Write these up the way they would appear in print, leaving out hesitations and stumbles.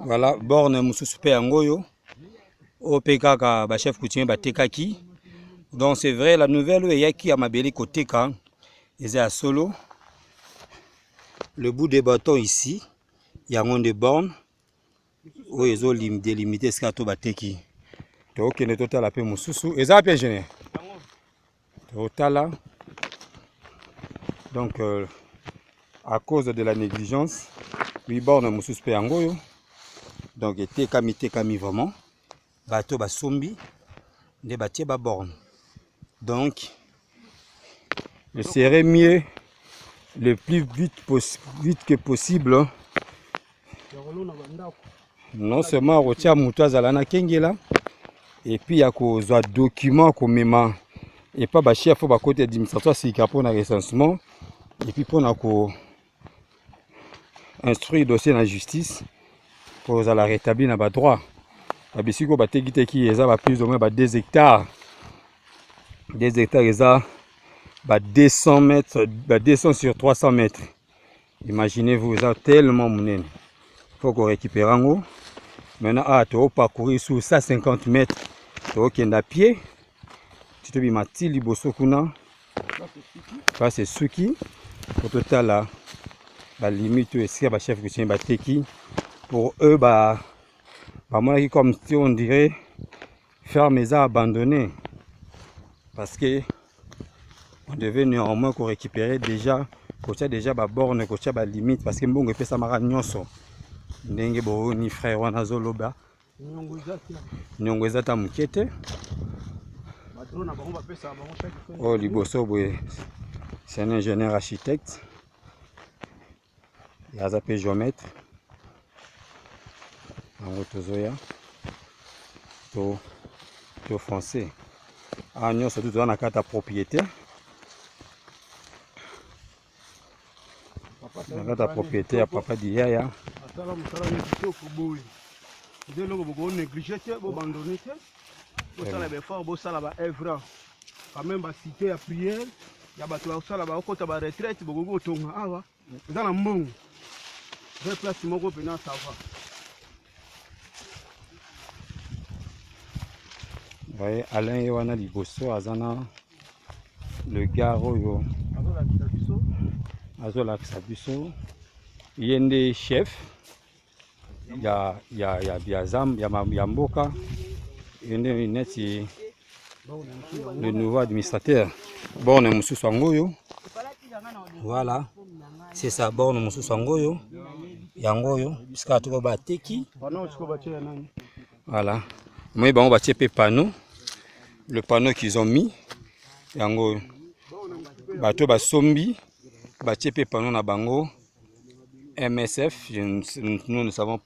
Voilà, borne mosusu pe yangoyo. OPK ka chef coutumier batekaki. Donc c'est vrai, la nouvelle yaki à Mabeli Koteka, ils à solo. Le bout des bâtons ici, il y a des bornes où ils ont délimité ce qu'il bateki. Donc il y a total à peu mosusu. Ils ont bien gêné. Total. Donc à cause de la négligence, 8 bornes mosusu pe yangoyo. Donc il était kami vraiment. Bateau basombi, des bâtiments bas bornes. Donc il serait mieux le plus vite que possible. Non seulement retia Moutouazala na Kengela, et puis il y a des documents comme même, et pas de chef pour côté administration, c'est pour le recensement, et puis pour instruire le dossier dans la justice, pour la rétablir dans le droit. Si vous avez plus ou moins 2 hectares, 2 hectares, ils ont 200 mètres, 200 sur 300 mètres. Imaginez-vous, ils ont tellement monnaie. Il faut qu'on récupère en haut. Maintenant, tu vas parcourir sur 150 mètres. Tu vas à pied. Tu te dis, Mati, Liboso Kuna. Ça, c'est Suki. Au total, la limite, c'est le chef de Bateki. Pour eux, moi, comme si on dirait, faire mes arts abandonnés. Parce que on devait néanmoins récupérer déjà, déjà la borne, la limite. Parce que bon, on fait ça maranyoso. Ndenge bo ni frère wana zoloba nyongo ezata mukete oh liboso boye c'est un ingénieur architecte et azape géomètre en tozoya to français ah nyonso tout na kata propriété na kata propriété ya papa Diaya. Dès lors que vous négligez, vous abandonnez, vous allez faire vos salabas œuvres. Quand même, cité à prière, il y a des salabas au côté de la retraite, vous go to awa. Dans la monde, deux places mon groupe na ça va. Voyez Alain Yoana Liboso azana le garo yo. Azola Kisabiso. Yende chef. Il y a Biazam, il y a Mboka, il y a le nouveau administrateur. Borne Moussou Sangoyo. Voilà, c'est ça, Borne Moussou Sangoyo. Yangoyo, jusqu'à tout Bateki. Voilà. Moi, on va tirer panneau. Le panneau qu'ils ont mis. Yangoyo. Bateau Basombi. Tirer panneau na bango. MSF, nous ne savons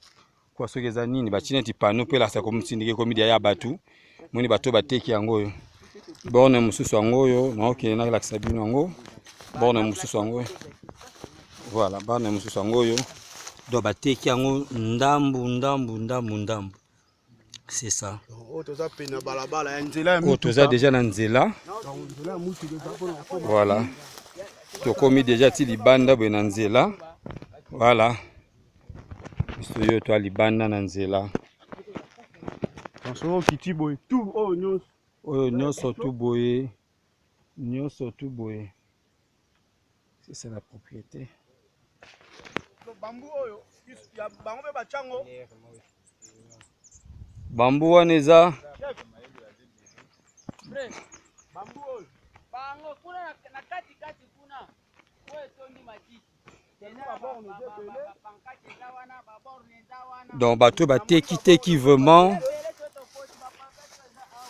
quoi ce que les années, les panneaux, puis là, c'est comme si nous comme derrière Batou, nous bateau bateki yango. Borne mususu yango, non qui est là la sabine yango. Borne mususu yango. Voilà, borne mususu yango. Do bateki yango ndambu. C'est ça. Otoza déjà na nzela. Voilà. To komi déjà ti libanda be na nzela. Voilà. Studio toi libanda na nzela. Attention kiti boy tout oh nyonso. Oh nyonso tout boye. Nyonso tout boye. C'est la propriété. Bambou oyo ya bango be bachango. Bambou wana eza. Bambou oyo. Bango kuna na kati kuna. Oyo tondi matiki. Donc bateau bateki vraiment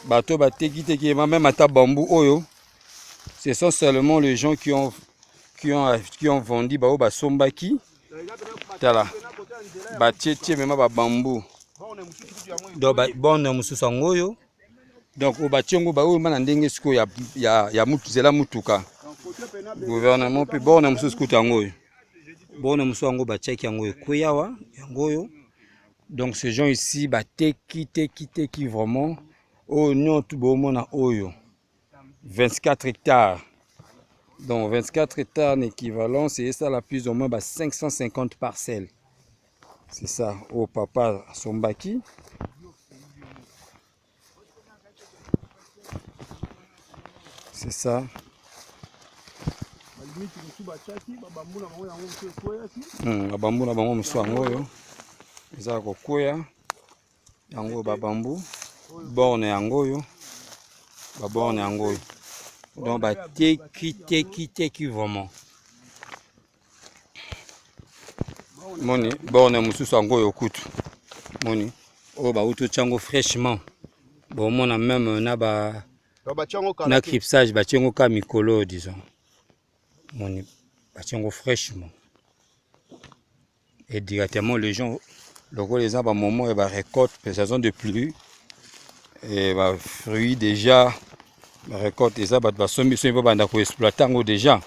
bateau bateki même à bambou oyo ce sont seulement les gens qui ont vendu bao basombaki tala batie même ba bambou donc borne mususu ngoyo donc o bationgo ba o mana ndenge siko ya mutuzela mutuka gouvernement pe borne mususu kutangoyo. Bon, nous sommes en Bachaki en Koyawa, donc ces gens ici, teki vraiment, oh non, tout beau monde à Oyo, 24 hectares. Donc 24 hectares en équivalent, c'est ça la plus ou moins 550 parcelles. C'est ça. Au papa Sombaki. C'est ça. Babambu na bango musu yango yo. Eza kokwea. Yango babambu. Borne yango yo. Ba borne yango yo. Donc ba teki vraiment. Moni borne musu yango yo kutu. Moni o ba uto chango fraîchement. Bon mona même na ba na cripsage batiengo ka mikolo disons. Moni batiengo fraîchement. Et directement les gens le les arbres à moment et bah récolte saison de pluie et bah fruits déjà la récolte des arbres bah sommi so banda ko exploiter déjà.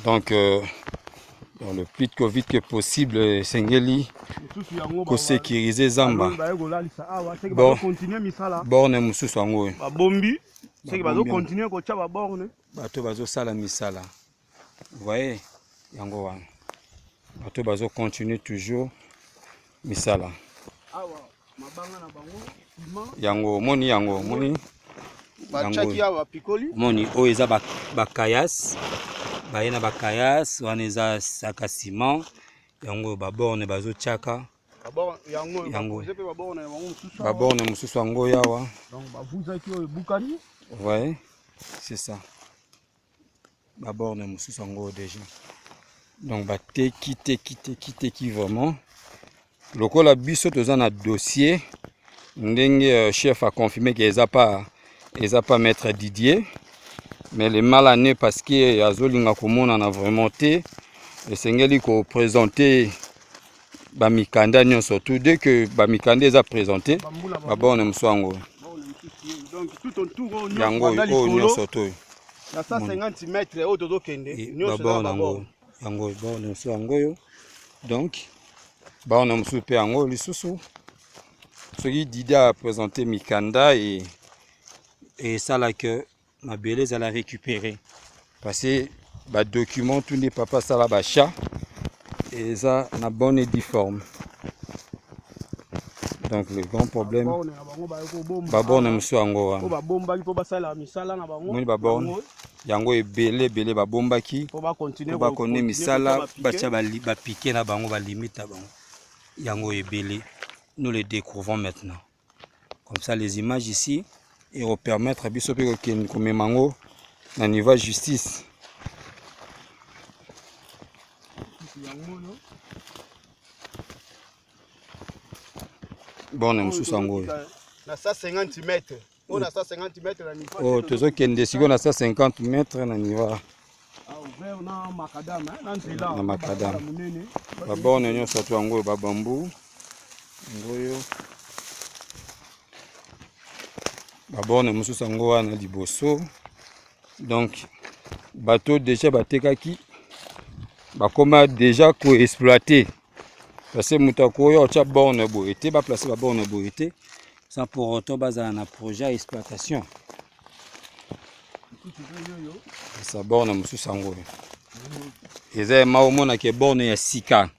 Donc dans le plus vite que possible sengeli ko sécuriser zamba. Bon borne mususu yango ba bombi c'est que bazo continuer ko tia ba borne bato bazo sala misala. Vous voyez yango wana bato bazo continuer toujours misala yango moni yango moni moni o eza bakayas bayena bakayas wana eza saka ciment yango baborne bazo tiaka baborne mususu yango yawa ouais c'est ça baborne mususu yango déjà donc bateki vraiment lokola biso toza na dossier ndenge chef a confirmé que eza pas maître Didier mais le mal année parce que azolinga komona na vraiment te esengeli ko présenter ba mikanda nyonso tout dès que ba mikanda eza présenté ba borne musango donc tout autour yango nyonso to na 150 mètres au dodo kende nyonso ba borne yango borne musango yo donc on a musu pe yango lisusu soki Didier a présenté mikanda et ça là que ma beleza la récupérer parce que ba document tout n'est pas ça là ba chat et ça na bonne et difforme donc le grand problème ba borne musu yango wa ba bombaki po basala misala na bango moni ba borne yango ebele ba bombaki po ba continuer ba connaître misala ba tia ba piquer na bango ba limite na bango yango ebele nous les découvrons maintenant comme ça les images ici et au permettre biso pe ko memango na niveau justice bon mususu yango na 150 mètres on a 150 mètres na niveau oh tozo kende siko na 150 mètres na niveau na makadam na makadam ba borne nyonso to yango ba bambu ngoyo ba borne mususu yango wana liboso donc bateau déjà batekaki bakoma déjà ko exploiter parce que mutako yo tia borne boité ba placer ba borne boité sans pour autant bazana na projet exploitation ça borne mususu yango eza maomona ke borne ya sika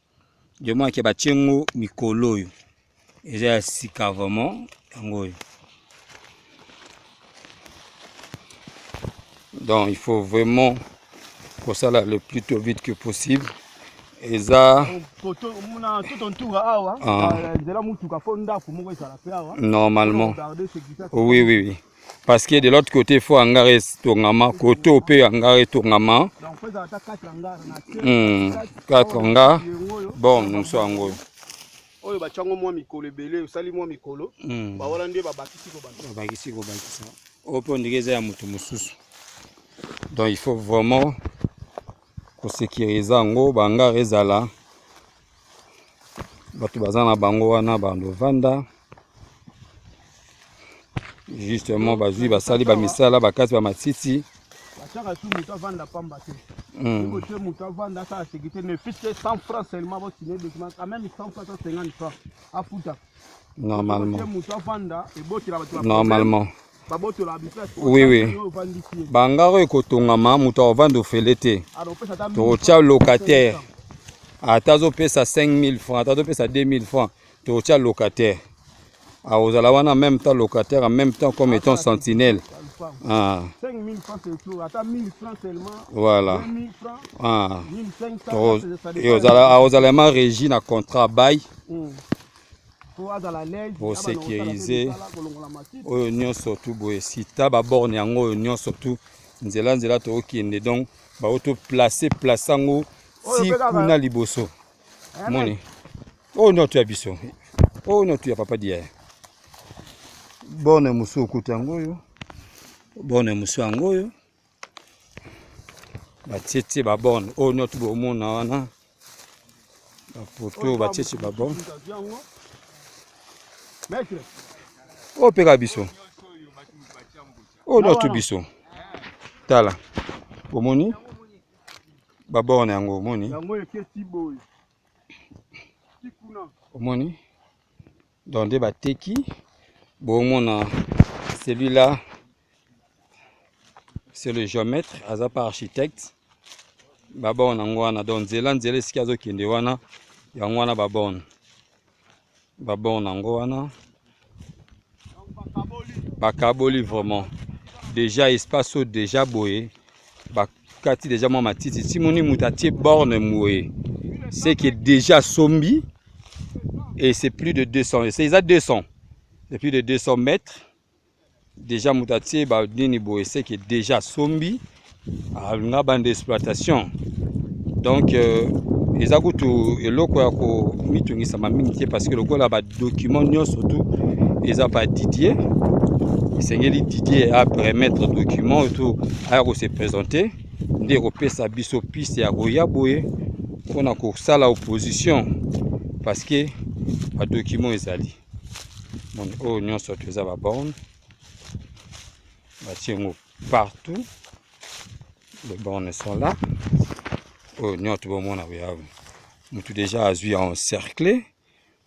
je moi ke batiengo mikolo yo eza ya sika vraiment yango donc il faut vraiment pour ça là le plus tôt vite que possible et ça normalement oui parce que de l'autre côté il faut engrais tournama côté au pays engrais tournama 4 hangar bon nous sommes en oyo bachango mwa mikolo ebele usali mwa mikolo ba wala nde babakisi ko bakisa opo ndigeza ya mutu mususu donc il faut vraiment ko sécuriser ngo banga ezala batu bazana bango wana bando vanda justement bazui basali ba misala bakasi ba matiti bachaka su mutu vanda pamba te côté mutu vanda ça sécurité ne fiche 100 francs seulement pour signer document quand même 100 francs 150 francs à fouta normalement mutu vanda et botira batu normalement babotola business oui bangaro ekotongama mutu avanda ofele te totia locataire Atazo pesa 5000 francs, atazo pesa 2000 francs. Tu as locataire. Aux en même temps locataire, en même temps comme étant sentinelle. 5000 francs c'est tout. Attends 1000 francs seulement. Voilà. 2000 francs. 1500. Et aux allemands régis un contrat bail. Pour sécuriser. Oignon surtout boy. Si tu as borne yango oignon surtout. Nzela to okende donc ba auto placer plaçango si kuna liboso. Moni. Oh non tu as biso. Oh non tu as papa dia. Bonne musu okutango yo. Bonne musu ango yo. Ba tete ba bonne. Oh non tu bo mona wana. Ba photo ba tete ba bonne. Maître. Oh pega biso. Oh non tu biso. Tala. Omoni. Ba bonne ango moni. Yango eketi boy. Omoni. Dans des bateki. Bon, celui-là, c'est le géomètre, Azapa architecte. Babon Angwana, donc Zélan Zéleskiazo Kindewana, Yangwana Babon. Babon Angwana. Bakaboli vraiment. Déjà, espace déjà boé. Bakati déjà mamatiti. Simoni Moutati borne moué. C'est qui est déjà sombi. Et c'est plus de 200. C'est à 200. C'est plus de 200 mètres. Déjà, Moutati, Nini Boese qui est déjà sombi à une bande d'exploitation. Donc, les agoutou et le quoi mitungi ça m'a minti parce que le quoi là-bas document surtout ils a pas Didier. C'est Didier à permettre document tout à se présenter. Des repères sa biso piste à Goya Boé. On a cours ça l'opposition parce que le document est allé. Mon oignon surtout ça va borne. Partout. Les bornes sont là. Oignon tout le monde a vu. Nous déjà vu encerclé.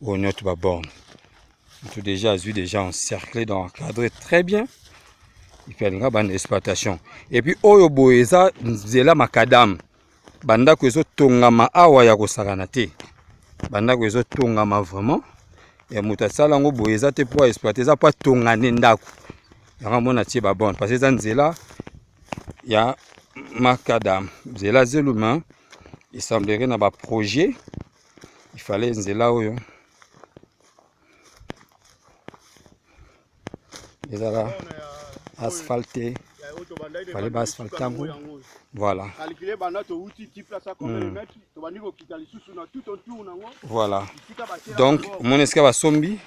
Oignon tout va borne. Nous déjà vu déjà encerclé dans un cadre très bien. Il fait une bonne exploitation. Et puis oyo boeza nzela makadam. Banda ko zo tongama awa ya ko saranate. Banda ko zo tongama vraiment. Et mutasala ngo boeza te pour exploiter ça pas tongane ndako. Yanga mona tie ba bon parce que nzela ya makadam. Nzela zeluma il semblerait na ba projet. Il fallait nzela oyo. Ezala asphalté. Il fallait pas asphalter. Voilà. Voilà. Donc, mon escava sombi.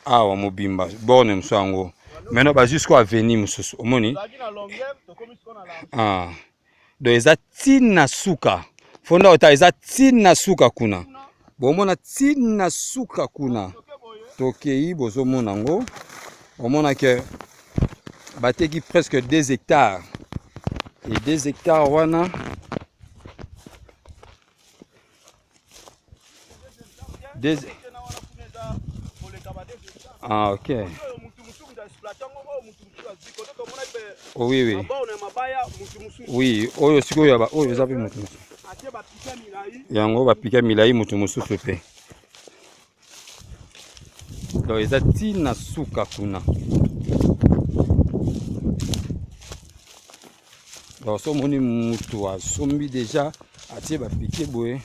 Ah, on mobimba. Bon, msango. Maintenant, bah jusqu'à venir, monsieur. Omoni. Ah. Donc, eza tina suka. Fonda ota eza tina suka kuna. Bon, mona tina suka kuna. Tokei bozo monango. On a que bateki presque 2 hectares. Et 2 hectares, wana. Ah, ok. Oh, oui, oui. Oui, oyo siko yaba, oyo zapi mutu musu. Yango ba pika milai mutu musu pepe. Donc ezati na suka kuna. Donc so moni mutu a sombi déjà atie ba piqué boye.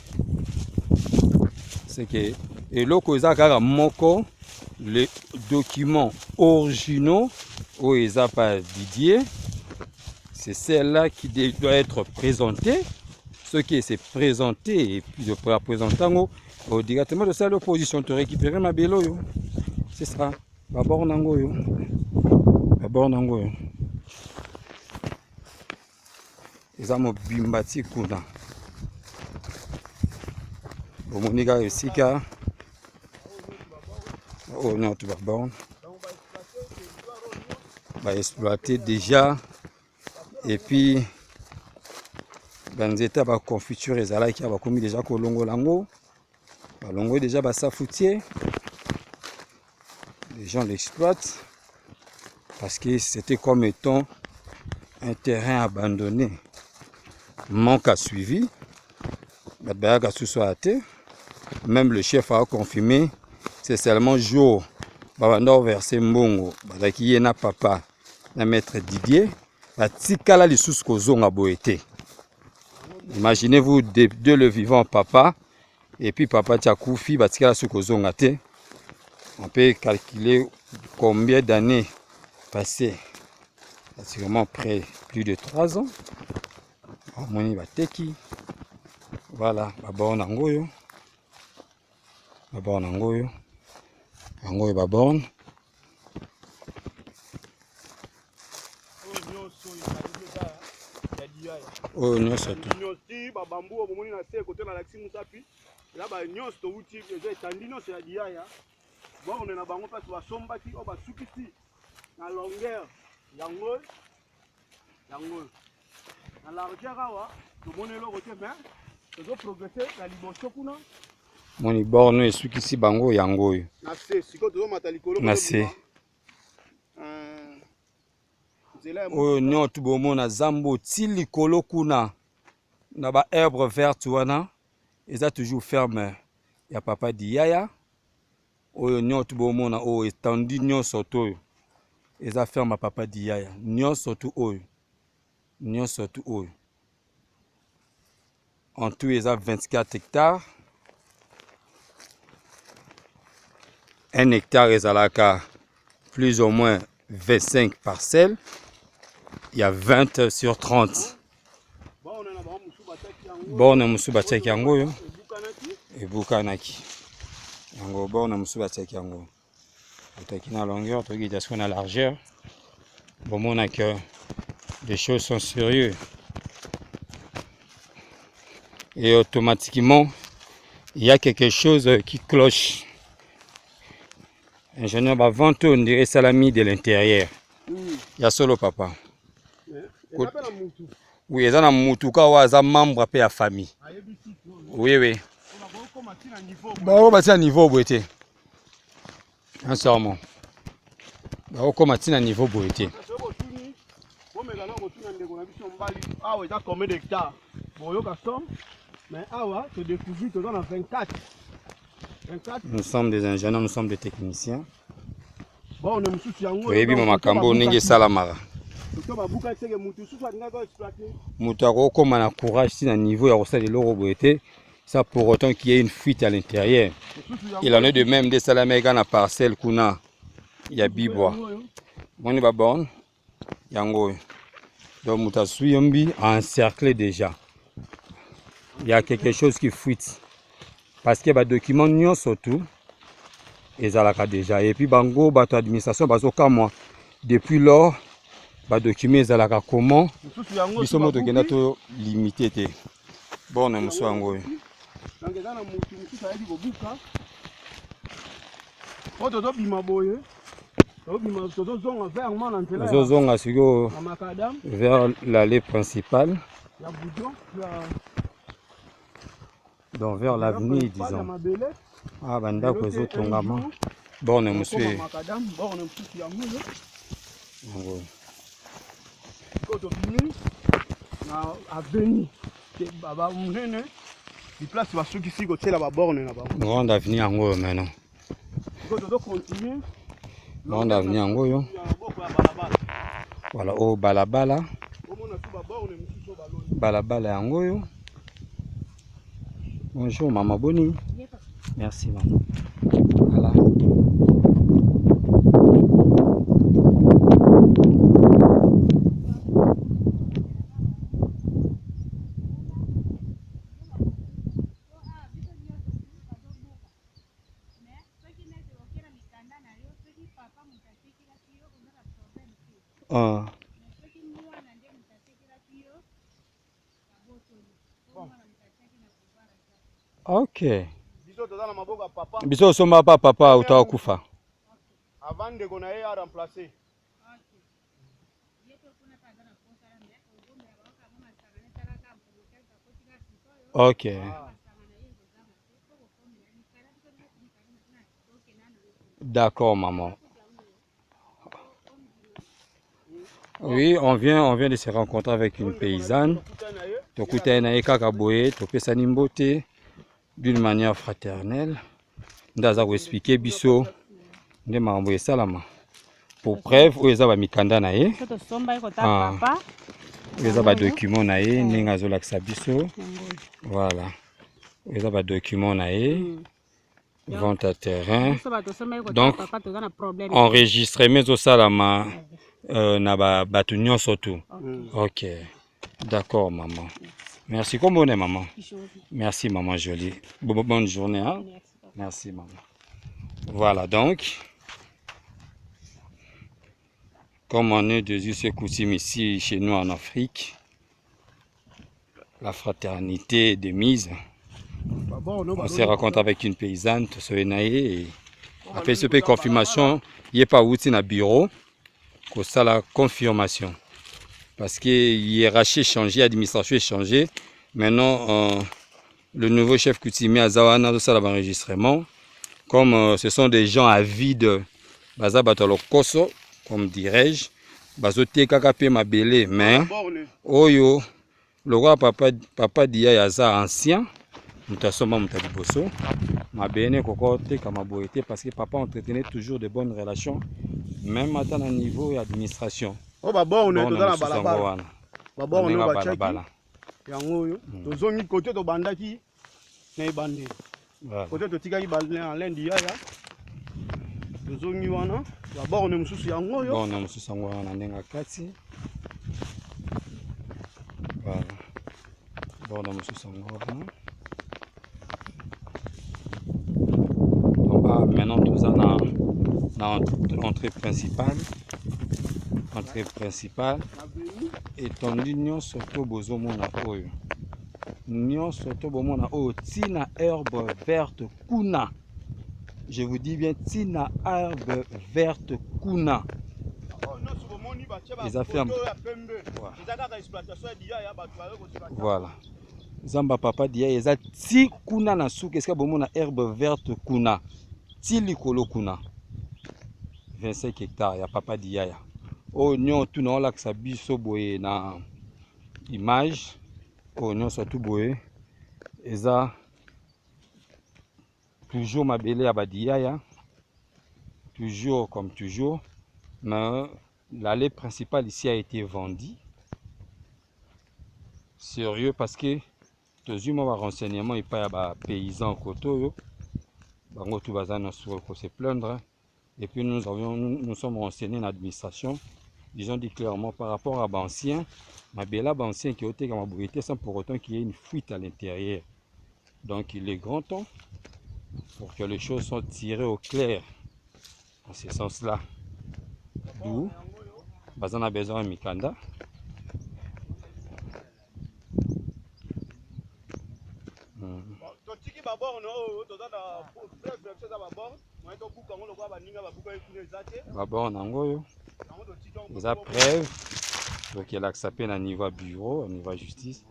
C'est que et loko ezaka moko les documents originaux où ils a pas Didier. C'est celle-là qui doit être présentée. Ce qui s'est présenté et puis de la présentation directement de ça l'opposition te récupérer ma bélo yo. C'est ça. D'abord nango yo. D'abord nango yo. Ils ont bimbati kuna. Bon monika esika. Oh non tu vas bon. Va exploiter déjà et puis banzeta ba confiture ezala qui a commis déjà kolongo lango. Ba longo déjà ba safoutier. Les gens l'exploitent parce que c'était comme étant un terrain abandonné. Manque à suivi. Batbayaka sous athée. Même le chef a confirmé, c'est seulement jour. Babando versé mbongo. Bataki yena papa. Na maître Didier. Batikala li sous kozonga boete. Imaginez-vous de le vivant papa. Et puis papa Tchakoufi, batikala sous kozonga te. On peut calculer combien d'années passées. Sûrement près plus de 3 ans. Moni bateki. Voilà, babon nangoyo. Babon nangoyo. Nangoyo babon. Oh nyonso tu. Nyonso babambu omoni na se côté na Alexis Musapi. Là ba nyonso to uti je tandi nyonso ya diaya. Bon on est na bango parce ba sombaki o ba sukisi na longueur yango. Na largeur awa to monelo côté mais to progresser la liboso kuna. Moni borno esukisi bango yango oyo. Na se siko to mata likolo na se. Oyo nyoto bomona zambo ti likolo kuna na ba herbe verte wana eza toujours ferme ya papa Diyaya. Oyo nyoto bomona oyo étendu nyonso to eza ferme ya papa Diyaya. Nyonso tu oyo. Nyonso tu oyo. En tout eza 24 hectares. 1 hectare ezalaka plus ou moins 25 parcelles. Il y a 20 sur 30. Bon, on musu bataki yango yo. Ebukanaki. Yango bon on musu bataki yango. Bataki na longueur, toki jasco na largeur. Bon on a que les choses sont sérieuses. Et automatiquement, il y a quelque chose qui cloche. Ingénieur Bavanto, on dirait salami de l'intérieur. Il y a solo papa. Oui, il y a un moutuka ou un membre de la famille. Oui, oui. On va à niveau boité. Sincèrement. On va à niveau boité. Nous sommes des ingénieurs, nous sommes des techniciens. Oui, maman Kambo ninge salamara. Moutako comme un courage si un niveau à de l'oroboité, ça pour autant qu'il y ait une fuite à l'intérieur. Il en est de même des salamègas à parcelle kuna ya bibois. Mon est bon, yango. Donc Moutasou Yombi a encerclé déjà. Il y a quelque chose qui fuite. Parce que les documents surtout, ils ont déjà. Et puis, bango, bato administration, bazoka moi. Depuis lors, les documents, ils ont comment? Ils sont limités. Bon, on est en train vers l'allée principale. Donc vers l'avenir, disons. Ah, banda kozo tongama. Bon, on monsieur. Grande avenir en haut maintenant. Grande avenir en haut. Voilà, au balabala. Balabala en haut. Bonjour maman Boni. Merci maman. Voilà. Ok. Biso somba pa papa utakufa. Avant de qu'on ait à remplacer. Ok. D'accord maman. Oui, on vient de se rencontrer avec une paysanne. Tokutana na ye kaka boye, topesani mbote d'une manière fraternelle. Ndaza ko expliquer biso nde makambo esalama. Pour preuve, oyo eza ba mikanda na ye. Oyo eza ba document na ye, ndenge azolakisa biso. Voilà. Oyo eza ba document na ye. Vente à terrain. Donc, enregistrement ezosalama na bato nyonso tu. Ok. D'accord, maman. Merci. Comment on est, maman? Merci, maman jolie. Bonne journée. Hein? Merci, maman. Voilà, donc, comme on est de us coutume ici chez nous en Afrique, la fraternité est de mise. On se raconte avec une paysanne, et après ce peu confirmation, il n'y a pas outil dans le bureau, que ça la confirmation. Parce que hiérarchie changé, l'administration est changée. Maintenant, le nouveau chef coutumier à Zawana, tout ça l'enregistrement. Comme ce sont des gens avides, baza batalo koso, comme dirais-je, bazote kakape mabele, mais oyo, le roi papa dia yaza ancien. Mutasoma mutaliboso mabene koko te kamaboete parce que papa entretenait toujours de bonnes relations même à un niveau d'administration. Oh baba on est dans la balabala. Baba on est au balabala. Yango yo tozongi côté to bandaki na ibande. Côté to tika ibande en lundi ya. Tozongi wana baba on est mususu yango yo. Bon on est mususu yango wana ndenga kati. Voilà. Bon on est mususu yango wana. Maintenant, tout ça dans l'entrée principale. Entrée principale. Et ton union surtout besoin mona oyo. Union surtout mona oyo tina herbe verte kuna. Je vous dis bien tina herbe verte kuna. Ils affirment. Voilà. Zamba papa dia eza ti kuna na souke est-ce que bomona herbe verte kuna. Likolo kuna 25 hectares ya papa Diaya. Oignon tout na olakisa biso boye na image. Oignon surtout boye eza toujours mabele ya Badiaya. Toujours comme toujours. Mais l'allée principale ici a été vendue. Sérieux parce que tous eu renseignement et pas ya paysan koto. Bango tout bazan pour se plaindre. Et puis nous sommes renseignés dans l'administration. Ils ont dit clairement par rapport à l'ancien, ma belle ancien qui a été comme abrité sans pour autant qu'il y ait une fuite à l'intérieur. Donc il est grand temps pour que les choses soient tirées au clair. En ce sens-là. D'où bazan a besoin de Mikanda. D'abord on a des preuves donc il a accepté à niveau bureau, à niveau justice,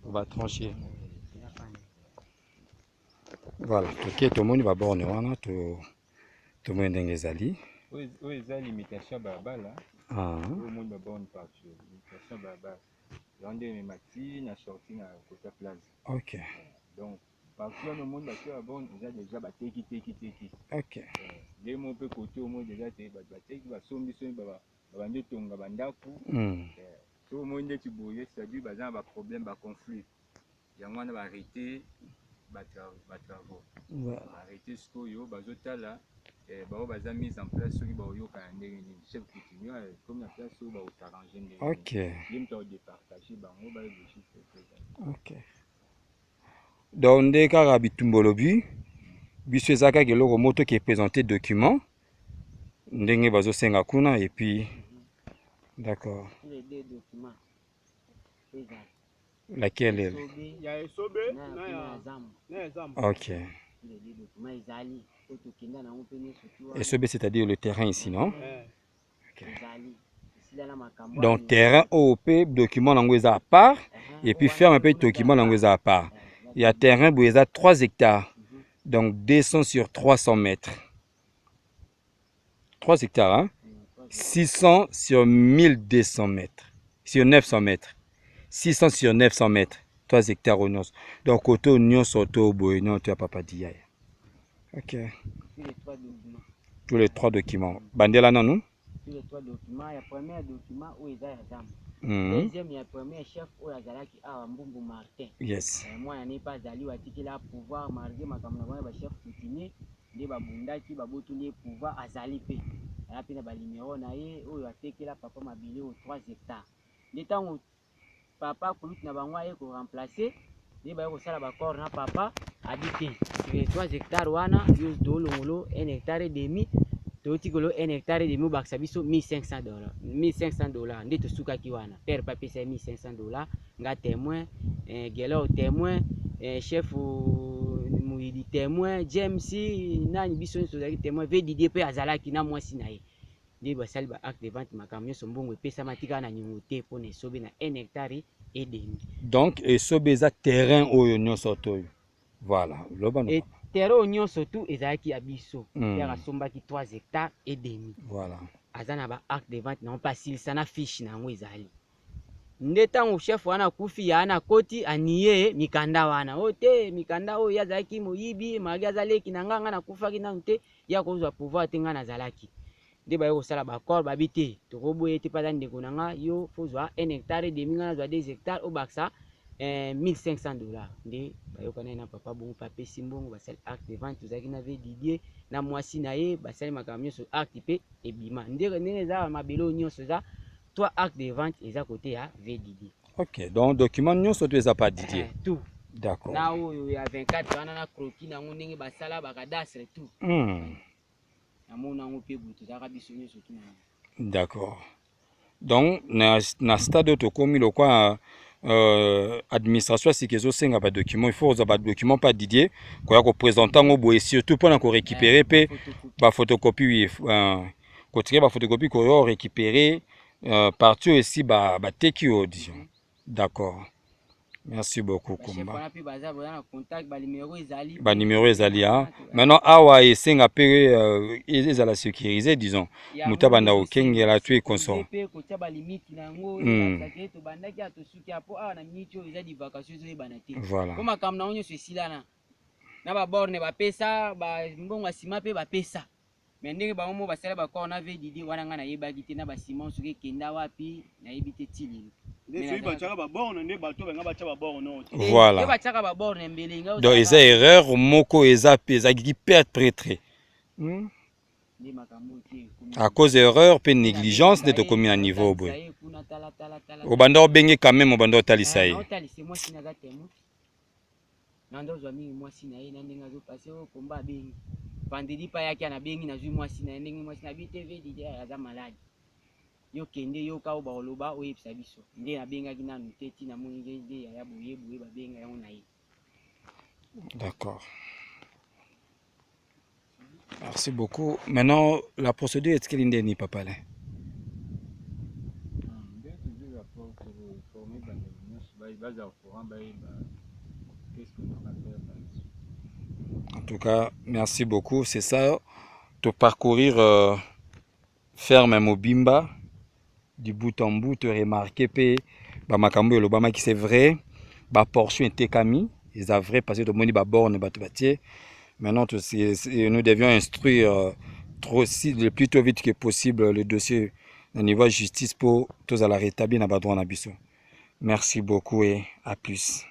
on va trancher. Voilà, tout le monde va bon on a tout le monde des alliés. Oui, les limitations babala. Ah. Tout le monde va bon partout. Limitation babala. L'année mes matines a sorti na côté place. OK. Donc parfois le monde va bon déjà bateki. OK. Les mots peut côté au monde déjà bateki va sombi ba bande tonga bandaku. Tout le monde tu boyer c'est-à-dire bazan ba problème ba conflit. Yango on va arrêter ba travaux. Arrêter ce que yo bazotala bao baza mise en place ceux qui ba yo ka ndenge ni chef coutumier comme la place où ba s'arranger ndenge. OK. Lim to départager bango ba le OK. Donc nde kaka bitumbolobi biso ezaka keloko moto qui est présenté document ndenge bazosenga kuna et puis d'accord. Les deux documents. Laquelle est? Il y a Esobe, il y a Zam. OK. Les deux documents Ezali. Esobe c'est-à-dire le terrain ici, non? OK. Ezali. Donc terrain OP document nango eza à part et puis ferme un peu document nango eza à part. Il y a terrain où il y a 3 hectares. Donc 200 sur 300 mètres. 3 hectares, hein? 600 sur 1200 mètres. Sur 900 mètres. 600 sur 900 mètres 3 hectares au nyonso donc koto nyonso to boye nyonso ya papa dia ok tous les trois documents bandela nanu tous les trois documents. Il y a premier document où ils ont deuxième, il y a premier chef où il y a Mbumbu Martin. yes Moi, je n'ai pas allé à pouvoir marquer ma caméra, chef coutumier, des babunda qui babotu les pouvoir à Zalipe. Il y a un numéro naïe où il y a fait que la papa m'a bilé aux 3 hectares. Le temps où papa n'a pas remplacé, il y a un corps na papa habité. Sur les 3 hectares, il y a 1 hectare et demi. Totikolo 1 hectare de mubaksa biso $1500. $1500 ndé tosuka ki wana. Père papier c'est $1500. Nga témoin, Gelo témoin, chef Mouidi témoin, James nani biso nzozaki témoin, ve Didier pe azalaki na mwasi na ye. Ndé basali ba acte de vente makamyo sombongo epesa matika na nyongote pona esobe na 1 hectare et demi. donc esobe eza terrain oyo nyonso toyo voilà loba no terreau nyonso tout ezalaki ya biso ya asombaki 3 hectares et demi. Voilà. Azana ba acte de vente non pas s'il sana fiche na ngo ezali. Nde tango chef wana kufi ya ana koti aniye mikanda wana. Ote mikanda oyo yazalaki moyibi magi azaleki na nganga na kufaki na nte ya kozwa pouvoir tenga na zalaki. Nde ba yo sala ba corps babité to roboye te pas ndeko na nga yo fozwa 1 hectare et demi nga na 2 hectares au baksa $1500. Nde bayokana na papa bongo papier simbongo basali acte de vente tozaki na ve Didier na mwasi na ye basali makamyo so acte pe ebima ndenge za mabelo nyonso za 3 actes de vente eza côté ya ve Didier. Ok, donc document nyonso to eza pas Didier. Tout. D'accord. Na oyo ya 24 wana na croquis na ngo ndenge basala bakadastre tout. Na mona ngo pe butu za biso nyonso tout na. D'accord. Donc na stade to komi lo kwa administration si kezo senga ba document il faut ba document pas Didier ko ya ko présenter ngo boye surtout pour na ko récupérer pe ba photocopie ko tirer ba photocopie ko yo récupérer partout aussi ba teki audio. D'accord. Merci beaucoup Kumba. Ba numéro ezali ha. Maintenant awa esenga pe ezala sécurisé disons. Muta banda okengela tu consort. Voilà. Comme comme na onyo silana. Na ba borne ba pesa ba mbongo sima pe ba pesa. Mais ndenge ba mo basala ba corps na ve Didi wana nga na yebaki te na ba simon soki kenda wapi na yebite tilili. Voilà. Donc eza erreur moko eza pesa qui perd prêtre. À cause d'erreur pe négligence de commis à niveau boy. Au bando bengi quand même au bando talisai. Nando zwa mingi mwasi na ye na ndenge azo passer au combat bengi. Vendredi pa yaki na bengi na zwi mwasi na ndenge mwasi na BTV Didi aza malade. Yo kende yo ka ba oloba o yebisa biso. Nde na benga ki na nuteti na moni nge ya boye boye ba benga yango na ye. D'accord. Merci beaucoup. Maintenant la procédure est-ce qu'elle n'est pas là? En tout cas, merci beaucoup. C'est ça, de parcourir ferme Mobimba du bout en bout, te remarquer que Makambo et l'Obama qui c'est vrai, la portion était cami, ils sont vrai parce que tout le monde est borne, maintenant nous devions instruire le plus tôt vite que possible le dossier au niveau de justice pour tous à la rétablir dans le droit. Merci beaucoup et à plus.